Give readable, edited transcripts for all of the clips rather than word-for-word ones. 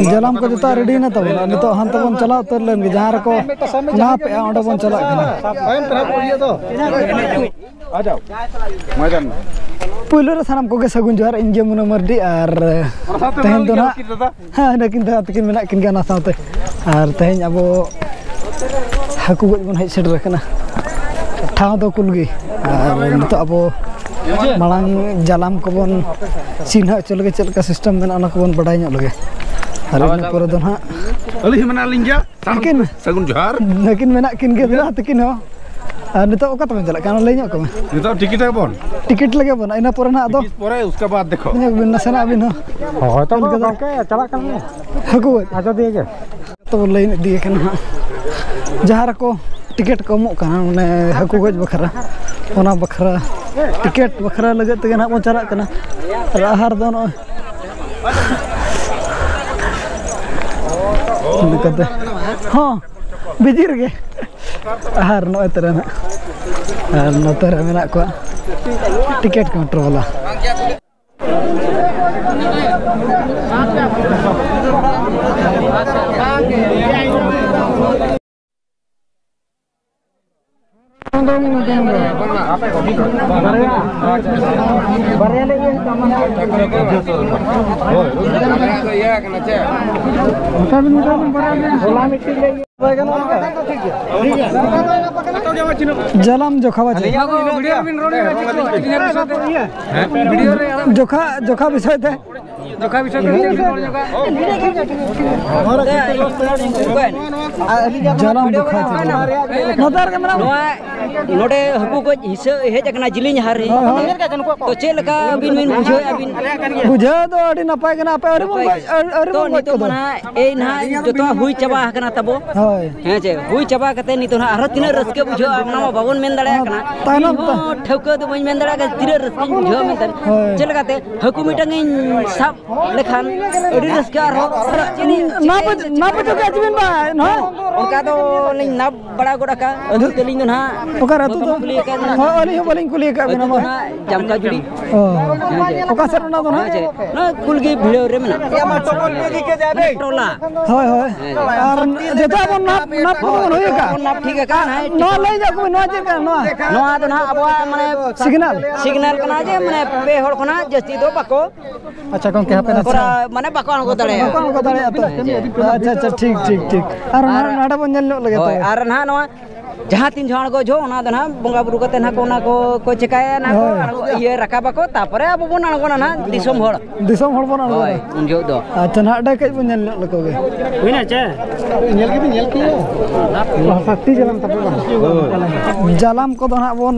Tzalam को जोता ready ना तब नितो हांते बन चला उतर लेन जहां रको ना पे ओंडे बन चला आ जाओ मजा पुलो रे सानाम कोगे सगुन जोहार इंजे मुना मर्दी आर तहेन दो ना हां नकिन तकिन मेना किन गाना साथे आर तहेन अबो हाकु गज बन हेज सेटर रखना ठाव दो कुलगी आर नितो अबो मालांग जलाम को बन चिन्ह चलगे चलका सिस्टम मेना ना को बन बडाय ᱧᱚᱜ लगे अरे इन पर दो ना अली मना लिंजा तकिन सगुन जोहार नकिन मेना किन गे ना तकिन हो नितो ओका तम चला काना लई ᱧᱚᱜ को नितो टिकट है बन टिकट लगे बन इना पर ना दो परे उसके बाद देखो बिन नसेना बिन हो तो गंके चला कर हकु आजा दिए के तो लई दिए के ना जहार को टिकट को मो काना माने हकु गज बखरा ओना बखरा टिकट बखरा लगे तगे ना बन चला कना राहर दो न निकते हां बिजिर गे आहार नो तरह ना आर नो तरह मेना को टिकट काउंटर वाला जलाम जोखा जोखा जोखा विषय थे जोखा विषय जलाम जोखा नोदार के मना नोडे हकु को हिस्सा हेज अकना जिलिन हारे तो चे लका बिन बिन बुझो अबिन बुझो तो अडी नपाय कना पे अरे तो नितो मना ए ना जतो हुई चबा कना तबो हे जे हुई चबा कते नितो ना आरो तिना रसके बुझो अपना बाबन मेन दड़े कना तायनम ठौका तो बइन मेन दड़ा का तिरे रसके बुझो मेन चे लगाते हकु मिटंग सब लेखान अडी रसके आरो चिनी ना बजो के अजबिन बा न उनका तो लिंग ना बड़ा गोड़ा का अदु तलिंग ना ओकर अतु तो अली हो बलिंग कुली का बिना मा जमका जुड़ी ओका सर ना तो ना कुलगी भिड़ो रे मना टोली के जाबे टोला होय होय और जेता बन ना बन होय का ना ठीक का ना लई जा को ना जे का ना तो ना अब माने सिग्नल कना जे माने पे होड़ कना जस्ती दो बाको अच्छा कोन के पे ना माने बाको को दड़े तो अच्छा अच्छा ठीक ठीक ठीक और नाडा बन जल लगे तो और ना ना जहां तीन जण को जो ना दना बंगा बुरु कते ना को चिकाया ना को ये रका बाको तापरे अब बन अणगोना ना दिसम होड़ बन अणगो उन जो दो अच्छा ना डा कई बन जल लकोगे हुइना चे नेल की सस्ती जलाम तब जलाम को दना बन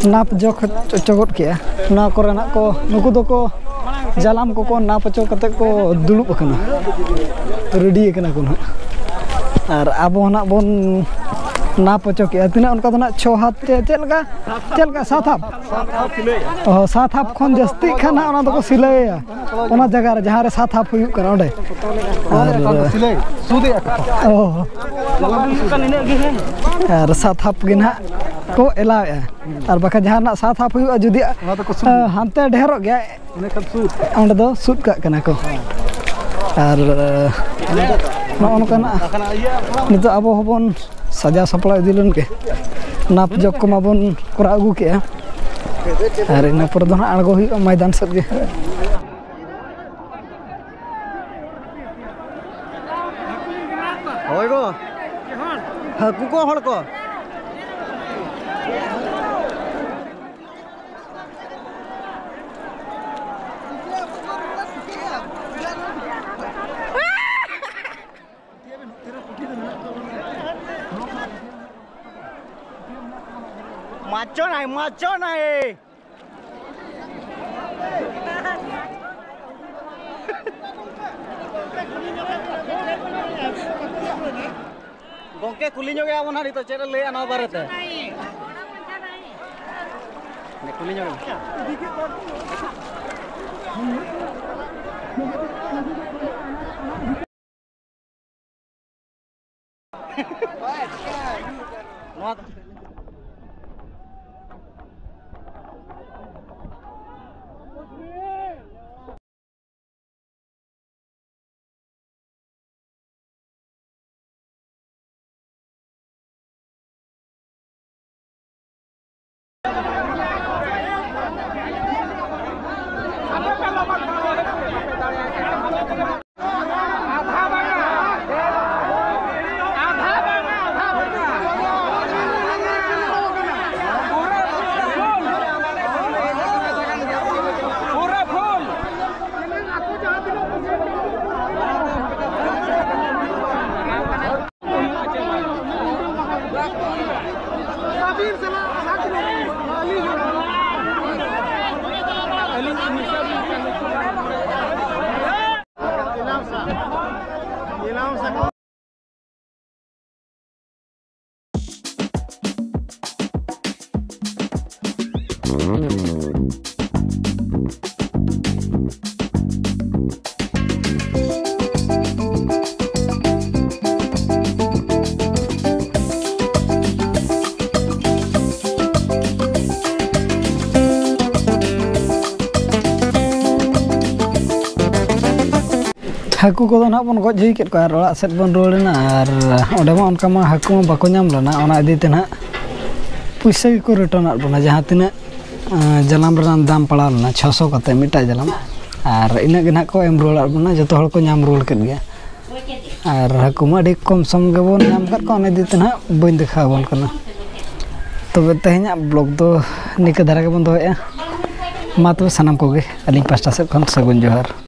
नाप जोख चगोट के ना करे ना को नुकु दो को जलाम को नाप चो कते को दुलुब कना रेडी कना को ना और अब ना बन नाप चो के तिना उनका तो ना 6 हाथ चलका 7 हाथ सात हाथ खन जस्ती खाना ओना तो को सिलाया ओना जगह रे जहां रे 7 हाथ हुई करा ओडे और सिलाई सुदे ओ और 7 हाथ के ना को एलाया और बका जहां ना 7 हाथ हुई जुदी हानते ढेरो गया ओंडे दो सुद का कना को और नोनका नितो अब हबन सजा सपड़ा दिलन के नाप जग को माबन करा अगु के अरे ना पर दो आड़गो हुई मैदान सब के होय गो हाकु को हड़ को macho naik gongke kulinya ke abon hari to cera le ana barate ne kulinya Haku को ना बन गज हुई और ओड़ा सेट बन रुआड़ना और ओंडे मा उनका मा हाकू मा बाको नाम लेना ओना इदीते ना पैसा को रिटर्न बना जहाँ तीना जलाम रनाम दाम पड़ा लेना 600 कते मिटा जलाम और इना गे ना को एम रुआड़ बना जतो हड़ को नाम रुआड़ केद गया और हाकू मा अडी कम सम गे बोन नाम कर को ओना इदीते ना बइन देखा बन कना तबे तेहेना ब्लॉग दो निका धारा के बन दोया मा तबे सनाम कोगे अलिंग पास्टा से खन सगुन जोहार।